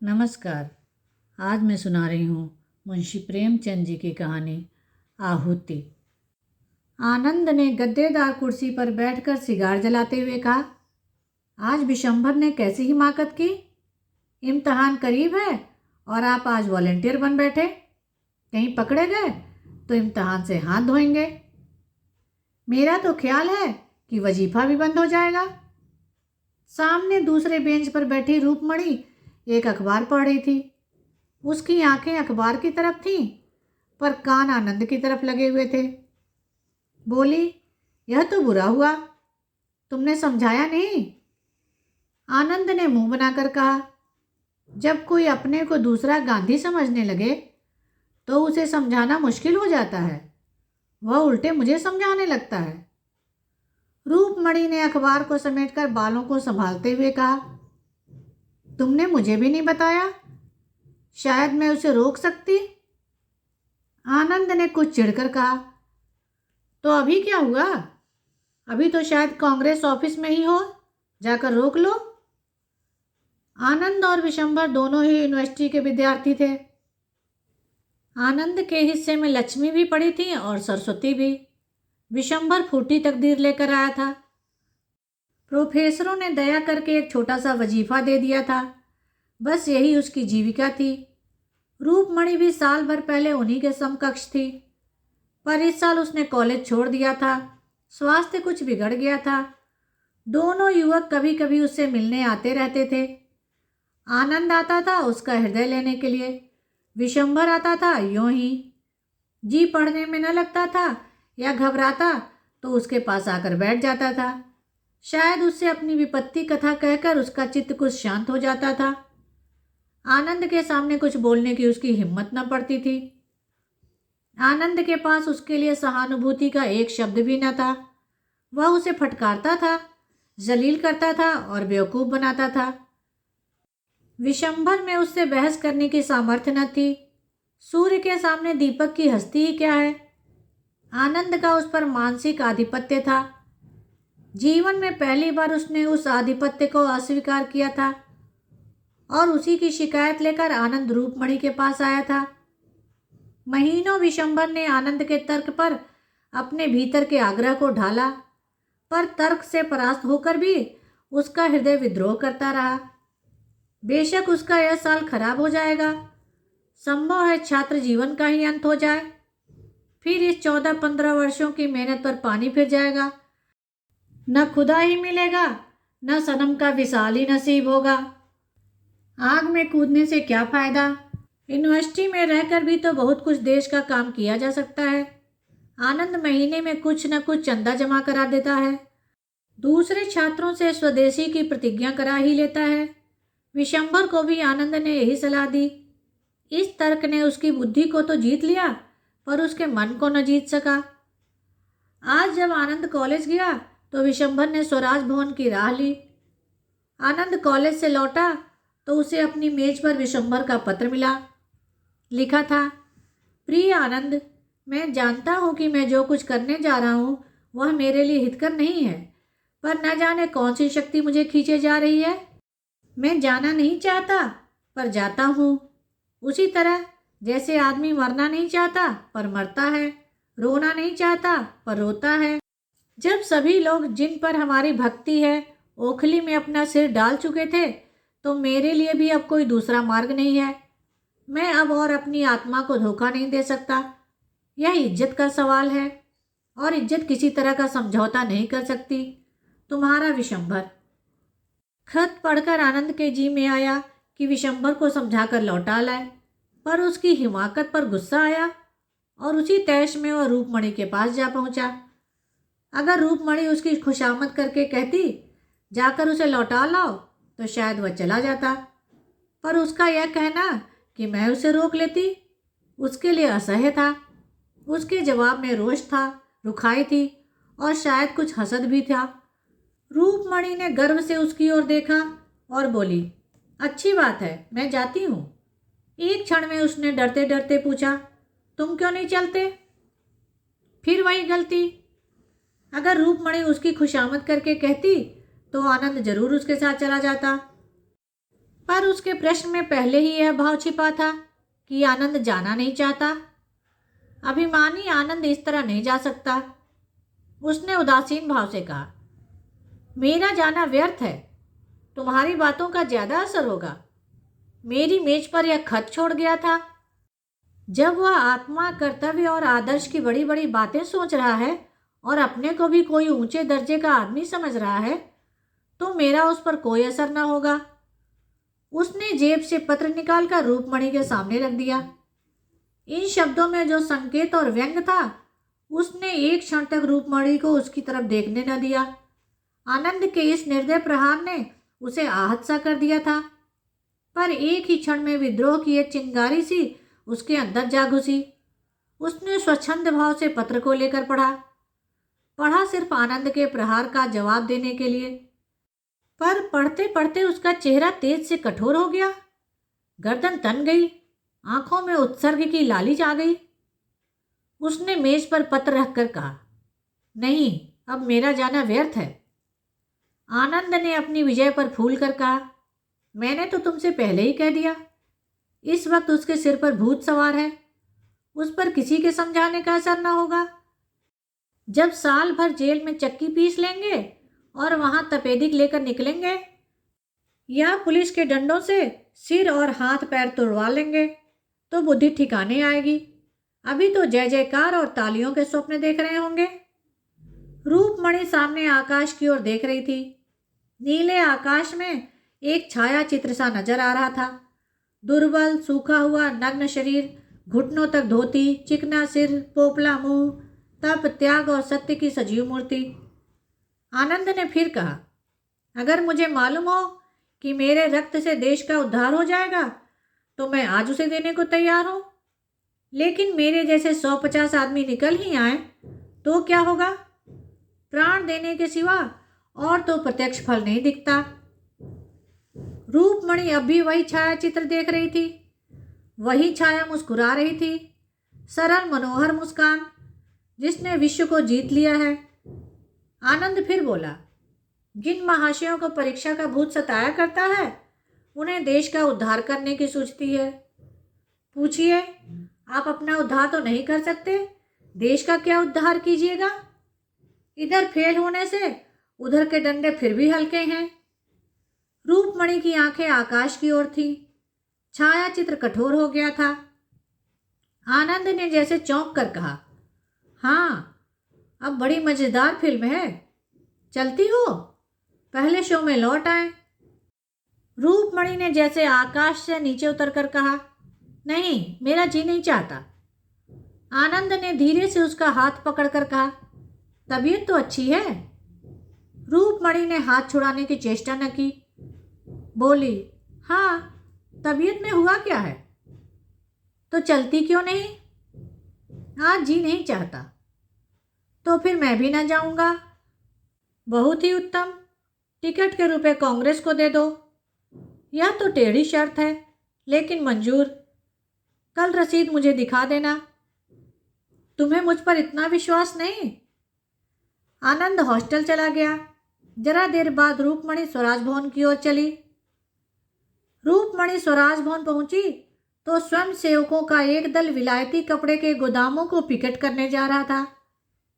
नमस्कार। आज मैं सुना रही हूँ मुंशी प्रेमचंद जी की कहानी आहुति। आनंद ने गद्देदार कुर्सी पर बैठकर सिगार जलाते हुए कहा, आज विशंभर ने कैसी हिमाकत की। इम्तहान करीब है और आप आज वॉलेंटियर बन बैठे। कहीं पकड़े गए तो इम्तहान से हाथ धोएंगे। मेरा तो ख्याल है कि वजीफा भी बंद हो जाएगा। सामने दूसरे बेंच पर बैठी रूपमणि एक अखबार पढ़ रही थी। उसकी आंखें अखबार की तरफ थीं, पर कान आनंद की तरफ लगे हुए थे। बोली, यह तो बुरा हुआ, तुमने समझाया नहीं। आनंद ने मुंह बनाकर कहा, जब कोई अपने को दूसरा गांधी समझने लगे तो उसे समझाना मुश्किल हो जाता है। वह उल्टे मुझे समझाने लगता है। रूपमणि ने अखबार को समेटकर बालों को संभालते हुए कहा, तुमने मुझे भी नहीं बताया, शायद मैं उसे रोक सकती। आनंद ने कुछ चिढ़कर कहा, तो अभी क्या हुआ? अभी तो शायद कांग्रेस ऑफिस में ही हो, जाकर रोक लो। आनंद और विशंभर दोनों ही यूनिवर्सिटी के विद्यार्थी थे। आनंद के हिस्से में लक्ष्मी भी पड़ी थी और सरस्वती भी। विशंभर फूटी तकदीर लेकर आया था। प्रोफेसरों ने दया करके एक छोटा सा वजीफा दे दिया था, बस यही उसकी जीविका थी। रूपमणि भी साल भर पहले उन्हीं के समकक्ष थी, पर इस साल उसने कॉलेज छोड़ दिया था। स्वास्थ्य कुछ बिगड़ गया था। दोनों युवक कभी कभी उससे मिलने आते रहते थे। आनंद आता था उसका हृदय लेने के लिए, विशंभर आता था यूं ही। जी पढ़ने में न लगता था या घबराता तो उसके पास आकर बैठ जाता था। शायद उससे अपनी विपत्ति कथा कहकर उसका चित्त कुछ शांत हो जाता था। आनंद के सामने कुछ बोलने की उसकी हिम्मत न पड़ती थी। आनंद के पास उसके लिए सहानुभूति का एक शब्द भी न था। वह उसे फटकारता था, जलील करता था और बेवकूफ़ बनाता था। विशंभर में उससे बहस करने की सामर्थ्य न थी। सूर्य के सामने दीपक की हस्ती ही क्या है। आनंद का उस पर मानसिक आधिपत्य था। जीवन में पहली बार उसने उस आधिपत्य को अस्वीकार किया था और उसी की शिकायत लेकर आनंद रूपमणि के पास आया था। महीनों विशंभर ने आनंद के तर्क पर अपने भीतर के आग्रह को ढाला, पर तर्क से परास्त होकर भी उसका हृदय विद्रोह करता रहा। बेशक उसका यह साल खराब हो जाएगा, संभव है छात्र जीवन का ही अंत हो जाए। फिर इस 14-15 वर्षों की मेहनत पर पानी फिर जाएगा। न खुदा ही मिलेगा, न सनम का विसाल ही नसीब होगा। आग में कूदने से क्या फायदा। यूनिवर्सिटी में रहकर भी तो बहुत कुछ देश का काम किया जा सकता है। आनंद महीने में कुछ न कुछ चंदा जमा करा देता है, दूसरे छात्रों से स्वदेशी की प्रतिज्ञा करा ही लेता है। विशंभर को भी आनंद ने यही सलाह दी। इस तर्क ने उसकी बुद्धि को तो जीत लिया, पर उसके मन को न जीत सका। आज जब आनंद कॉलेज गया तो विशंभर ने स्वराज भवन की राह ली। आनंद कॉलेज से लौटा तो उसे अपनी मेज पर विशंभर का पत्र मिला। लिखा था, प्रिय आनंद, मैं जानता हूँ कि मैं जो कुछ करने जा रहा हूँ वह मेरे लिए हितकर नहीं है, पर न जाने कौन सी शक्ति मुझे खींचे जा रही है। मैं जाना नहीं चाहता पर जाता हूँ, उसी तरह जैसे आदमी मरना नहीं चाहता पर मरता है, रोना नहीं चाहता पर रोता है। जब सभी लोग जिन पर हमारी भक्ति है ओखली में अपना सिर डाल चुके थे, तो मेरे लिए भी अब कोई दूसरा मार्ग नहीं है। मैं अब और अपनी आत्मा को धोखा नहीं दे सकता। यह इज्जत का सवाल है और इज्जत किसी तरह का समझौता नहीं कर सकती। तुम्हारा विशंभर। खत पढ़कर आनंद के जी में आया कि विशंभर को समझाकर लौटा लाए, पर उसकी हिमाकत पर गुस्सा आया और उसी तैश में वह रूपमणि के पास जा पहुंचा। अगर रूपमणि उसकी खुशामद करके कहती, जाकर उसे लौटा लाओ, तो शायद वह चला जाता, पर उसका यह कहना कि मैं उसे रोक लेती उसके लिए असह्य था। उसके जवाब में रोष था, रुखाई थी और शायद कुछ हसद भी था। रूपमणि ने गर्व से उसकी ओर देखा और बोली, अच्छी बात है, मैं जाती हूँ। एक क्षण में उसने डरते डरते पूछा, तुम क्यों नहीं चलते? फिर वही गलती। अगर रूपमणि उसकी खुशामद करके कहती तो आनंद जरूर उसके साथ चला जाता, पर उसके प्रश्न में पहले ही यह भाव छिपा था कि आनंद जाना नहीं चाहता। अभिमानी आनंद इस तरह नहीं जा सकता। उसने उदासीन भाव से कहा, मेरा जाना व्यर्थ है, तुम्हारी बातों का ज्यादा असर होगा। मेरी मेज पर यह खत छोड़ गया था। जब वह आत्मा, कर्तव्य और आदर्श की बड़ी बड़ी बातें सोच रहा है और अपने को भी कोई ऊंचे दर्जे का आदमी समझ रहा है, तो मेरा उस पर कोई असर न होगा। उसने जेब से पत्र निकालकर रूपमणि के सामने रख दिया। इन शब्दों में जो संकेत और व्यंग था, उसने एक क्षण तक रूपमणि को उसकी तरफ देखने न दिया। आनंद के इस निर्दय प्रहार ने उसे आहत सा कर दिया था, पर एक ही क्षण में विद्रोह की एक चिंगारी सी उसके अंदर जा घुसी। उसने स्वच्छंद भाव से पत्र को लेकर पढ़ा सिर्फ आनंद के प्रहार का जवाब देने के लिए, पर पढ़ते पढ़ते उसका चेहरा तेज से कठोर हो गया। गर्दन तन गई, आंखों में उत्सर्ग की लालिच आ गई। उसने मेज पर पत्र रखकर कहा, नहीं, अब मेरा जाना व्यर्थ है। आनंद ने अपनी विजय पर फूल कर कहा, मैंने तो तुमसे पहले ही कह दिया। इस वक्त उसके सिर पर भूत सवार है, उस पर किसी के समझाने का असर न होगा। जब साल भर जेल में चक्की पीस लेंगे और वहां तपेदिक लेकर निकलेंगे, या पुलिस के डंडों से सिर और हाथ पैर तोड़वा लेंगे, तो बुद्धि ठिकाने आएगी। अभी तो जय जयकार और तालियों के स्वप्न देख रहे होंगे। रूपमणि सामने आकाश की ओर देख रही थी। नीले आकाश में एक छाया चित्र सा नजर आ रहा था। दुर्बल, सूखा हुआ, नग्न शरीर, घुटनों तक धोती, चिकना सिर, पोपला मुंह, तप, त्याग और सत्य की सजीव मूर्ति। आनंद ने फिर कहा, अगर मुझे मालूम हो कि मेरे रक्त से देश का उद्धार हो जाएगा, तो मैं आज उसे देने को तैयार हूं। लेकिन मेरे जैसे 150 आदमी निकल ही आए तो क्या होगा? प्राण देने के सिवा और तो प्रत्यक्ष फल नहीं दिखता। रूपमणि अब भी वही छाया चित्र देख रही थी। वही छाया मुस्कुरा रही थी, सरल मनोहर मुस्कान जिसने विश्व को जीत लिया है। आनंद फिर बोला, जिन महाशयों को परीक्षा का भूत सताया करता है, उन्हें देश का उद्धार करने की सूझती है। पूछिए, आप अपना उद्धार तो नहीं कर सकते, देश का क्या उद्धार कीजिएगा? इधर फेल होने से उधर के डंडे फिर भी हल्के हैं। रूपमणि की आंखें आकाश की ओर थीं। छाया चित्र कठोर हो गया था। आनंद ने जैसे चौंक कर कहा, हाँ, अब बड़ी मजेदार फिल्म है, चलती हो? पहले शो में लौट आए। रूपमणि ने जैसे आकाश से नीचे उतर कर कहा, नहीं, मेरा जी नहीं चाहता। आनंद ने धीरे से उसका हाथ पकड़कर कहा, तबीयत तो अच्छी है। रूपमणि ने हाथ छुड़ाने की चेष्टा न की। बोली, हाँ, तबीयत में हुआ क्या है? तो चलती क्यों नहीं? आज जी नहीं चाहता। तो फिर मैं भी ना जाऊंगा। बहुत ही उत्तम, टिकट के रुपए कांग्रेस को दे दो। यह तो टेढ़ी शर्त है, लेकिन मंजूर। कल रसीद मुझे दिखा देना। तुम्हें मुझ पर इतना विश्वास नहीं? आनंद हॉस्टल चला गया। जरा देर बाद रूपमणि स्वराज भवन की ओर चली। रूपमणि स्वराज भवन पहुंची तो स्वयं सेवकों का एक दल विलायती कपड़े के गोदामों को पिकेट करने जा रहा था।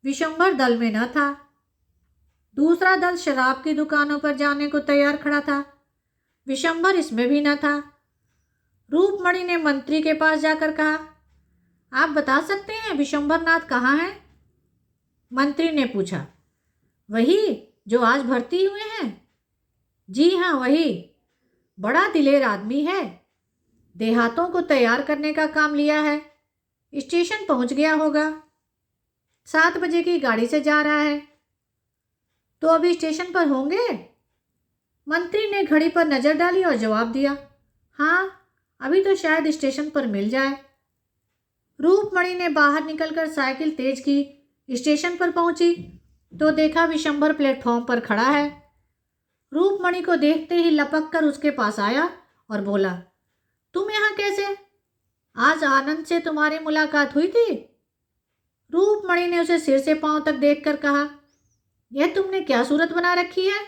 विशंभर दल में न था। दूसरा दल शराब की दुकानों पर जाने को तैयार खड़ा था। विशंभर इसमें भी न था। रूपमणि ने मंत्री के पास जाकर कहा, आप बता सकते हैं विशंभर नाथ कहाँ हैं? मंत्री ने पूछा, वही जो आज भर्ती हुए हैं? जी हाँ, वही। बड़ा दिलेर आदमी है, देहातों को तैयार करने का काम लिया है। स्टेशन पहुंच गया होगा। 7 बजे की गाड़ी से जा रहा है। तो अभी स्टेशन पर होंगे? मंत्री ने घड़ी पर नजर डाली और जवाब दिया, हाँ, अभी तो शायद स्टेशन पर मिल जाए। रूपमणि ने बाहर निकलकर साइकिल तेज की। स्टेशन पर पहुंची तो देखा विशंभर प्लेटफॉर्म पर खड़ा है। रूपमणि को देखते ही लपक कर उसके पास आया और बोला, तुम यहाँ कैसे? आज आनंद से तुम्हारी मुलाकात हुई थी? रूपमणि ने उसे सिर से पांव तक देखकर कहा, यह तुमने क्या सूरत बना रखी है?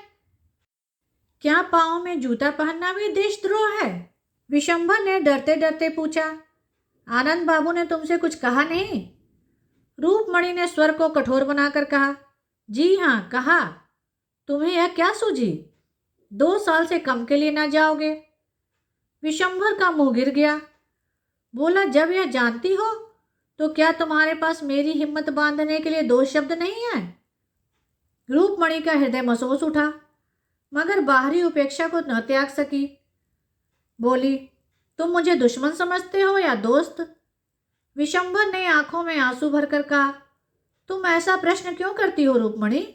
क्या पाँव में जूता पहनना भी देशद्रोह है? विशंभर ने डरते डरते पूछा। आनंद बाबू ने तुमसे कुछ कहा नहीं? रूपमणि ने स्वर को कठोर बनाकर कहा। जी हाँ, कहा। तुम्हें यह क्या सूझी? 2 साल से कम के लिए ना जाओगे? विशंभर का मुंह गिर गया। बोला, जब यह जानती हो तो क्या तुम्हारे पास मेरी हिम्मत बांधने के लिए 2 शब्द नहीं है? रूपमणि का हृदय महसूस उठा, मगर बाहरी उपेक्षा को न त्याग सकी। बोली, तुम मुझे दुश्मन समझते हो या दोस्त? विशंभर ने आंखों में आंसू भरकर कहा। तुम ऐसा प्रश्न क्यों करती हो रूपमणि?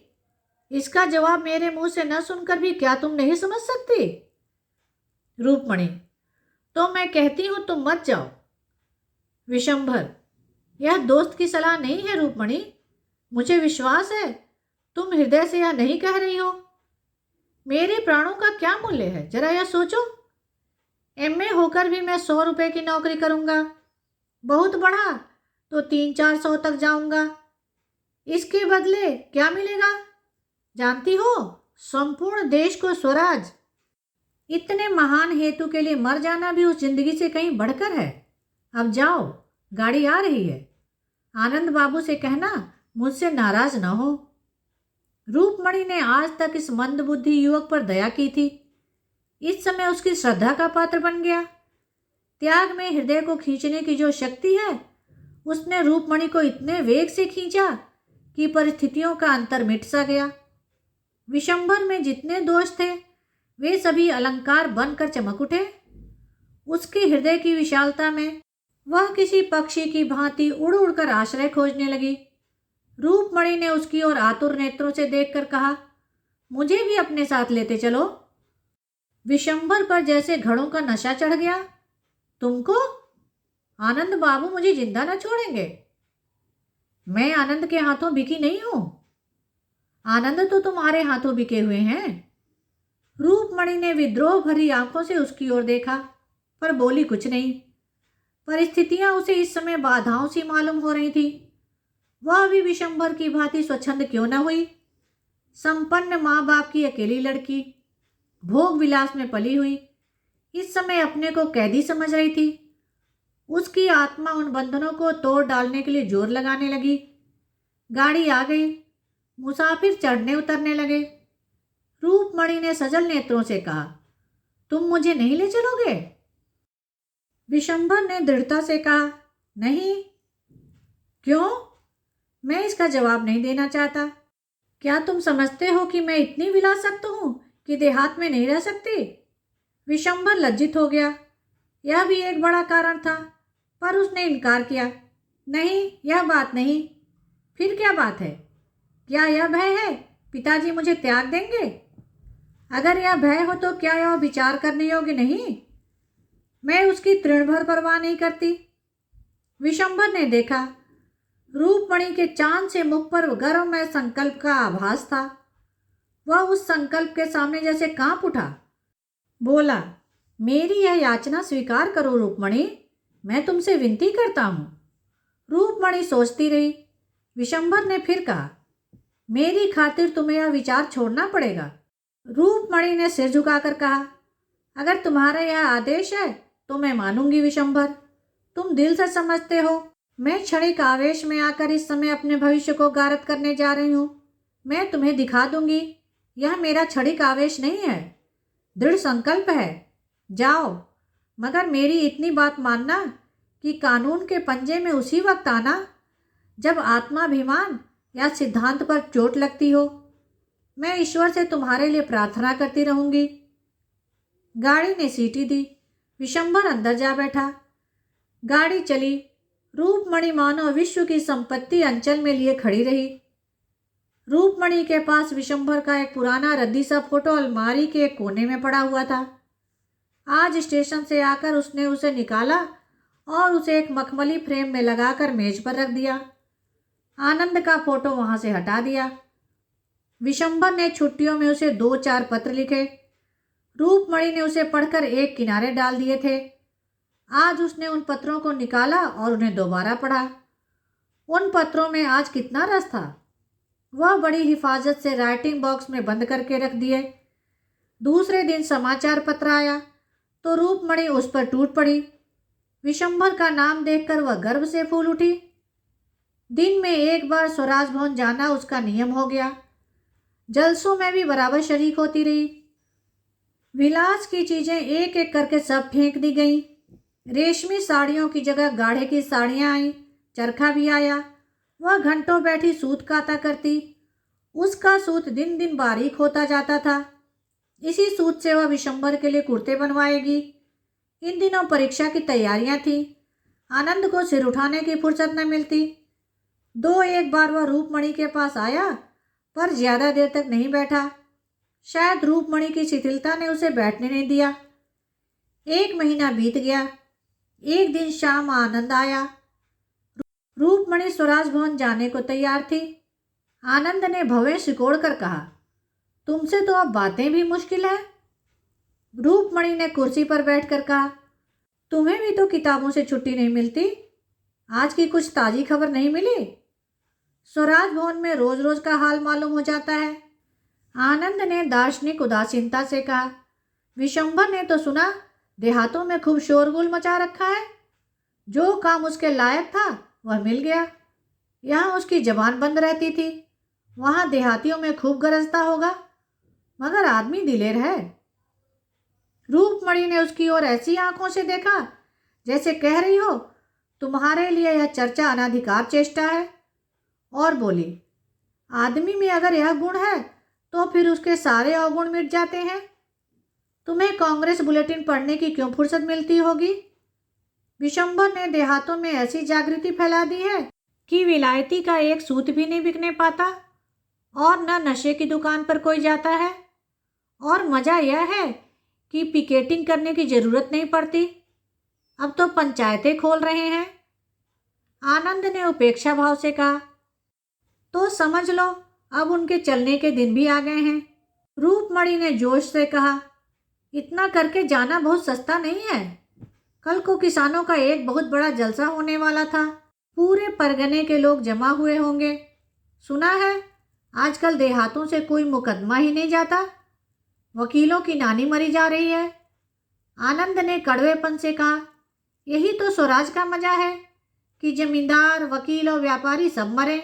इसका जवाब मेरे मुंह से न सुनकर भी क्या तुम नहीं समझ सकती? रूपमणि, तो मैं कहती हूं तुम मत जाओ। विशंभर, यह दोस्त की सलाह नहीं है रूपमणि। मुझे विश्वास है तुम हृदय से यह नहीं कह रही हो। मेरे प्राणों का क्या मूल्य है, जरा यह सोचो। एमए होकर भी मैं 100 रुपये की नौकरी करूंगा, बहुत बढ़ा तो 300-400 तक जाऊंगा। इसके बदले क्या मिलेगा जानती हो? संपूर्ण देश को स्वराज। इतने महान हेतु के लिए मर जाना भी उस जिंदगी से कहीं बढ़कर है। अब जाओ, गाड़ी आ रही है। आनंद बाबू से कहना मुझसे नाराज न हो। रूपमणि ने आज तक इस मंदबुद्धि युवक पर दया की थी, इस समय उसकी श्रद्धा का पात्र बन गया। त्याग में हृदय को खींचने की जो शक्ति है, उसने रूपमणि को इतने वेग से खींचा कि परिस्थितियों का अंतर मिट सा गया। विशंभर में जितने दोष थे वे सभी अलंकार बनकर चमक उठे। उसके हृदय की विशालता में वह किसी पक्षी की भांति उड़ उड़कर आश्रय खोजने लगी। रूपमणि ने उसकी ओर आतुर नेत्रों से देखकर कहा, मुझे भी अपने साथ लेते चलो। विशंभर पर जैसे घड़ों का नशा चढ़ गया। तुमको? आनंद बाबू मुझे जिंदा न छोड़ेंगे। मैं आनंद के हाथों बिकी नहीं हूं। आनंद तो तुम्हारे हाथों बिके हुए हैं। रूपमणि ने विद्रोह भरी आंखों से उसकी ओर देखा, पर बोली कुछ नहीं। परिस्थितियां उसे इस समय बाधाओं सी मालूम हो रही थी। वह भी विशंभर की भांति स्वच्छंद क्यों न हुई। संपन्न माँ बाप की अकेली लड़की, भोग विलास में पली हुई, इस समय अपने को कैदी समझ रही थी। उसकी आत्मा उन बंधनों को तोड़ डालने के लिए जोर लगाने लगी। गाड़ी आ गई, मुसाफिर चढ़ने उतरने लगे। रूपमणि ने सजल नेत्रों से कहा, तुम मुझे नहीं ले चलोगे? विशंभर ने दृढ़ता से कहा, नहीं। क्यों? मैं इसका जवाब नहीं देना चाहता। क्या तुम समझते हो कि मैं इतनी विलासक्त हूं कि देहात में नहीं रह सकती? विशंभर लज्जित हो गया। यह भी एक बड़ा कारण था, पर उसने इनकार किया। नहीं, यह बात नहीं। फिर क्या बात है? क्या यह भय है पिताजी मुझे त्याग देंगे? अगर यह भय हो तो क्या यह विचार करने योग्य नहीं? मैं उसकी तृण भर परवाह नहीं करती। विशंभर ने देखा, रूपमणि के चांद से मुख पर गर्वमय संकल्प का आभास था। वह उस संकल्प के सामने जैसे कांप उठा। बोला, मेरी यह याचना स्वीकार करो रूपमणि, मैं तुमसे विनती करता हूं। रूपमणि सोचती रही। विशंभर ने फिर कहा, मेरी खातिर तुम्हें यह विचार छोड़ना पड़ेगा। रूपमणि ने सिर झुकाकर कहा, अगर तुम्हारा यह आदेश है तो मैं मानूंगी विशंभर। तुम दिल से समझते हो मैं क्षणिक आवेश में आकर इस समय अपने भविष्य को गारत करने जा रही हूँ। मैं तुम्हें दिखा दूंगी, यह मेरा क्षणिक आवेश नहीं है, दृढ़ संकल्प है। जाओ, मगर मेरी इतनी बात मानना कि कानून के पंजे में उसी वक्त आना जब आत्माभिमान या सिद्धांत पर चोट लगती हो। मैं ईश्वर से तुम्हारे लिए प्रार्थना करती रहूंगी। गाड़ी ने सीटी दी। विशंभर अंदर जा बैठा। गाड़ी चली। रूपमणि मानो विश्व की संपत्ति अंचल में लिए खड़ी रही। रूपमणि के पास विशंभर का एक पुराना रद्दी सा फोटो अलमारी के एक कोने में पड़ा हुआ था। आज स्टेशन से आकर उसने उसे निकाला और उसे एक मखमली फ्रेम में लगाकर मेज पर रख दिया। आनंद का फोटो वहां से हटा दिया। विशंभर ने छुट्टियों में उसे 2-4 पत्र लिखे। रूपमणि ने उसे पढ़कर एक किनारे डाल दिए थे। आज उसने उन पत्रों को निकाला और उन्हें दोबारा पढ़ा। उन पत्रों में आज कितना रस था। वह बड़ी हिफाजत से राइटिंग बॉक्स में बंद करके रख दिए। दूसरे दिन समाचार पत्र आया तो रूपमणि उस पर टूट पड़ी। विशंभर का नाम देखकर वह गर्व से फूल उठी। दिन में एक बार स्वराज भवन जाना उसका नियम हो गया। जलसों में भी बराबर शरीक होती रही। विलास की चीजें एक एक करके सब फेंक दी गईं। रेशमी साड़ियों की जगह गाढ़े की साड़ियां आईं। चरखा भी आया। वह घंटों बैठी सूत काता करती। उसका सूत दिन दिन बारीक होता जाता था। इसी सूत से वह विशंभर के लिए कुर्ते बनवाएगी। इन दिनों परीक्षा की तैयारियां थीं। आनंद को सिर उठाने की फुर्सत न मिलती। दो एक बार वह रूपमणि के पास आया, पर ज्यादा देर तक नहीं बैठा। शायद रूपमणि की शिथिलता ने उसे बैठने नहीं दिया। एक महीना बीत गया। एक दिन शाम आनंद आया। रूपमणि स्वराज भवन जाने को तैयार थी। आनंद ने भवें सिकोड़ कर कहा, तुमसे तो अब बातें भी मुश्किल है। रूपमणि ने कुर्सी पर बैठकर कहा, तुम्हें भी तो किताबों से छुट्टी नहीं मिलती। आज की कुछ ताजी खबर नहीं मिली? स्वराज भवन में रोज रोज का हाल मालूम हो जाता है। आनंद ने दार्शनिक उदासीनता से कहा, विशंभर ने तो सुना देहातों में खूब शोरगुल मचा रखा है। जो काम उसके लायक था वह मिल गया। यहाँ उसकी जबान बंद रहती थी, वहाँ देहातियों में खूब गरजता होगा, मगर आदमी दिलेर है। रूपमणि ने उसकी ओर ऐसी आंखों से देखा जैसे कह रही हो, तुम्हारे लिए यह चर्चा अनाधिकार चेष्टा है, और बोली, आदमी में अगर यह गुण है तो फिर उसके सारे अवगुण मिट जाते हैं। तुम्हें कांग्रेस बुलेटिन पढ़ने की क्यों फुर्सत मिलती होगी? विशंभर ने देहातों में ऐसी जागृति फैला दी है कि विलायती का एक सूत भी नहीं बिकने पाता, और न नशे की दुकान पर कोई जाता है। और मज़ा यह है कि पिकेटिंग करने की ज़रूरत नहीं पड़ती। अब तो पंचायतें खोल रहे हैं। आनंद ने उपेक्षा भाव से कहा, तो समझ लो अब उनके चलने के दिन भी आ गए हैं। रूपमणि ने जोश से कहा, इतना करके जाना बहुत सस्ता नहीं है। कल को किसानों का एक बहुत बड़ा जलसा होने वाला था। पूरे परगने के लोग जमा हुए होंगे। सुना है आजकल देहातों से कोई मुकदमा ही नहीं जाता। वकीलों की नानी मरी जा रही है। आनंद ने कड़वेपन से कहा, यही तो स्वराज का मजा है कि जमींदार, वकील और व्यापारी सब मरे,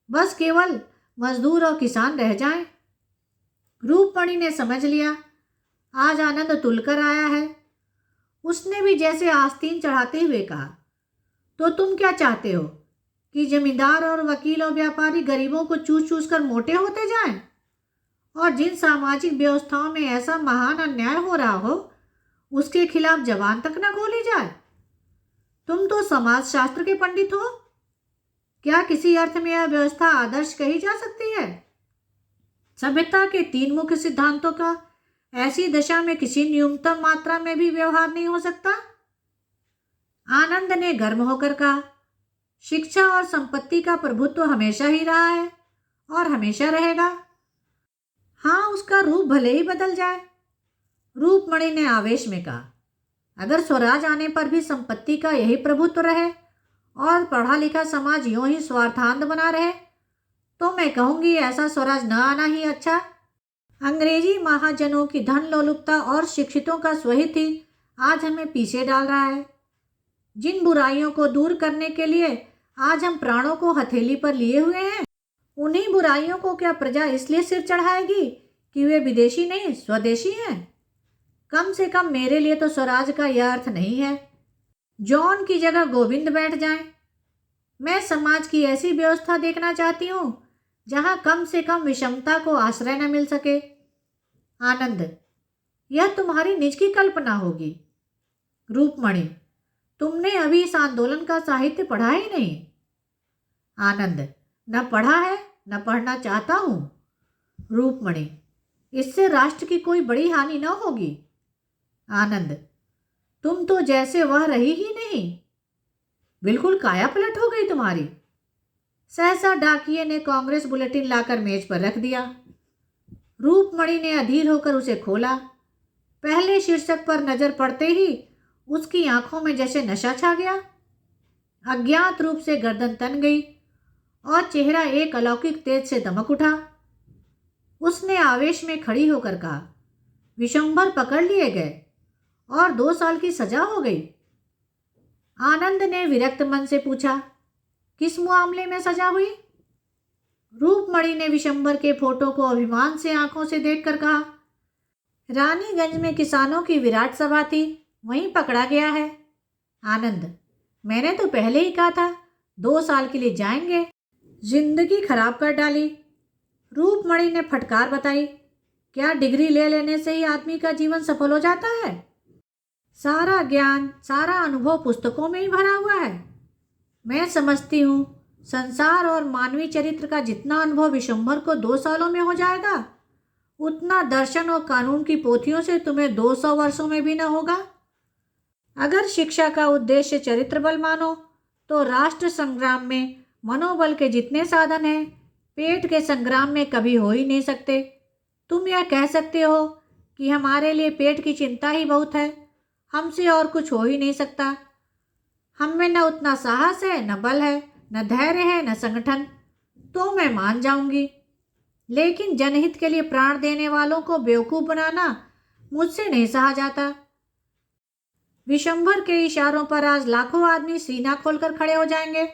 बस केवल मजदूर और किसान रह जाएं। रूपमणि ने समझ लिया आज आनंद तुलकर आया है। उसने भी जैसे आस्तीन चढ़ाते हुए कहा, तो तुम क्या चाहते हो कि जमींदार और वकील और व्यापारी गरीबों को चूस चूस कर मोटे होते जाएं? और जिन सामाजिक व्यवस्थाओं में ऐसा महान अन्याय हो रहा हो उसके खिलाफ जबान तक न खोली जाए? तुम तो समाजशास्त्र के पंडित हो। क्या किसी अर्थ में यह व्यवस्था आदर्श कही जा सकती है? सभ्यता के तीन मुख्य सिद्धांतों का ऐसी दशा में किसी न्यूनतम मात्रा में भी व्यवहार नहीं हो सकता। आनंद ने गर्म होकर कहा, शिक्षा और संपत्ति का प्रभुत्व हमेशा ही रहा है और हमेशा रहेगा। हाँ, उसका रूप भले ही बदल जाए। रूपमणि ने आवेश में कहा, अगर स्वराज आने पर भी संपत्ति का यही प्रभुत्व रहे और पढ़ा लिखा समाज यूं ही स्वार्थांध बना रहे तो मैं कहूँगी ऐसा स्वराज न आना ही अच्छा। अंग्रेजी महाजनों की धन लोलुपता और शिक्षितों का स्वहित ही आज हमें पीछे डाल रहा है। जिन बुराइयों को दूर करने के लिए आज हम प्राणों को हथेली पर लिए हुए हैं, उन्हीं बुराइयों को क्या प्रजा इसलिए सिर चढ़ाएगी कि वे विदेशी नहीं स्वदेशी हैं? कम से कम मेरे लिए तो स्वराज का यह अर्थ नहीं है जॉन की जगह गोविंद बैठ जाएं। मैं समाज की ऐसी व्यवस्था देखना चाहती हूँ जहाँ कम से कम विषमता को आश्रय न मिल सके। आनंद, यह तुम्हारी निज की कल्पना होगी। रूपमणि, तुमने अभी इस आंदोलन का साहित्य पढ़ा ही नहीं। आनंद, न पढ़ा है न पढ़ना चाहता हूँ। रूपमणि, इससे राष्ट्र की कोई बड़ी हानि न होगी। आनंद, तुम तो जैसे वह रही ही नहीं। बिल्कुल काया पलट हो गई तुम्हारी। सहसा डाकिये ने कांग्रेस बुलेटिन लाकर मेज पर रख दिया। रूपमणि ने अधीर होकर उसे खोला। पहले शीर्षक पर नजर पड़ते ही उसकी आंखों में जैसे नशा छा गया। अज्ञात रूप से गर्दन तन गई और चेहरा एक अलौकिक तेज से दमक उठा। उसने आवेश में खड़ी होकर कहा, विशंभर पकड़ लिए गए और 2 साल की सजा हो गई। आनंद ने विरक्त मन से पूछा, किस मामले में सजा हुई? रूपमणि ने विशंभर के फोटो को अभिमान से आंखों से देखकर कहा, रानीगंज में किसानों की विराट सभा थी, वहीं पकड़ा गया है। आनंद, मैंने तो पहले ही कहा था 2 साल के लिए जाएंगे, जिंदगी खराब कर डाली। रूपमणि ने फटकार बताई, क्या डिग्री ले लेने से ही आदमी का जीवन सफल हो जाता है? सारा ज्ञान, सारा अनुभव पुस्तकों में ही भरा हुआ है। मैं समझती हूँ संसार और मानवीय चरित्र का जितना अनुभव विशंभर को 2 सालों में हो जाएगा, उतना दर्शन और कानून की पोथियों से तुम्हें 200 वर्षों में भी न होगा। अगर शिक्षा का उद्देश्य चरित्र बल मानो तो राष्ट्र संग्राम में मनोबल के जितने साधन हैं, पेट के संग्राम में कभी हो ही नहीं सकते। तुम यह कह सकते हो कि हमारे लिए पेट की चिंता ही बहुत है, हमसे और कुछ हो ही नहीं सकता। हम में न उतना साहस है, न बल है, न धैर्य है, न संगठन, तो मैं मान जाऊंगी। लेकिन जनहित के लिए प्राण देने वालों को बेवकूफ़ बनाना मुझसे नहीं सहा जाता। विशंभर के इशारों पर आज लाखों आदमी सीना खोलकर खड़े हो जाएंगे।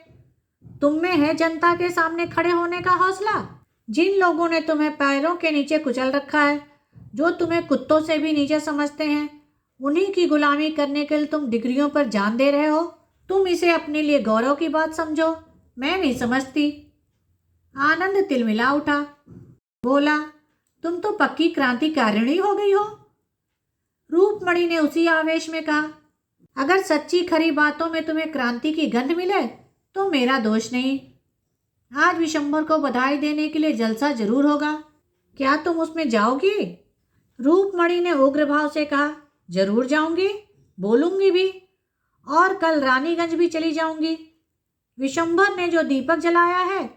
तुम में है जनता के सामने खड़े होने का हौसला? जिन लोगों ने तुम्हें पैरों के नीचे कुचल रखा है, जो तुम्हें कुत्तों से भी नीचे समझते हैं, उन्हीं की गुलामी करने के लिए तुम डिग्रियों पर जान दे रहे हो। तुम इसे अपने लिए गौरव की बात समझो, मैं नहीं समझती। आनंद तिलमिला उठा, बोला, तुम तो पक्की क्रांतिकारिणी हो गई हो। रूपमणि ने उसी आवेश में कहा, अगर सच्ची खरी बातों में तुम्हें क्रांति की गंध मिले तो मेरा दोष नहीं। आज विशंभर को बधाई देने के लिए जलसा जरूर होगा, क्या तुम उसमें जाओगी? रूपमणि ने उग्र भाव से कहा, जरूर जाऊंगी, बोलूंगी भी, और कल रानीगंज भी चली जाऊंगी। विशंभर ने जो दीपक जलाया है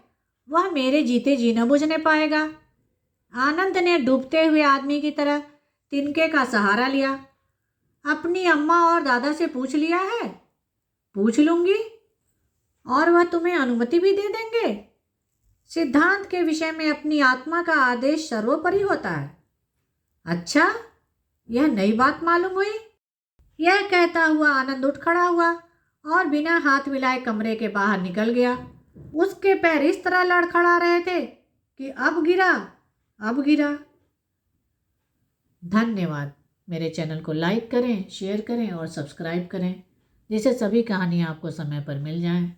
वह मेरे जीते जी न बुझने पाएगा। आनंद ने डूबते हुए आदमी की तरह तिनके का सहारा लिया। अपनी अम्मा और दादा से पूछ लिया है? पूछ लूंगी, और वह तुम्हें अनुमति भी दे देंगे। सिद्धांत के विषय में अपनी आत्मा का आदेश सर्वोपरि होता है। अच्छा, यह नई बात मालूम हुई। यह कहता हुआ आनंद उठ खड़ा हुआ और बिना हाथ मिलाए कमरे के बाहर निकल गया। उसके पैर इस तरह लड़खड़ा रहे थे कि अब गिरा, अब गिरा। धन्यवाद। मेरे चैनल को लाइक करें, शेयर करें और सब्सक्राइब करें, जिससे सभी कहानियाँ आपको समय पर मिल जाएं।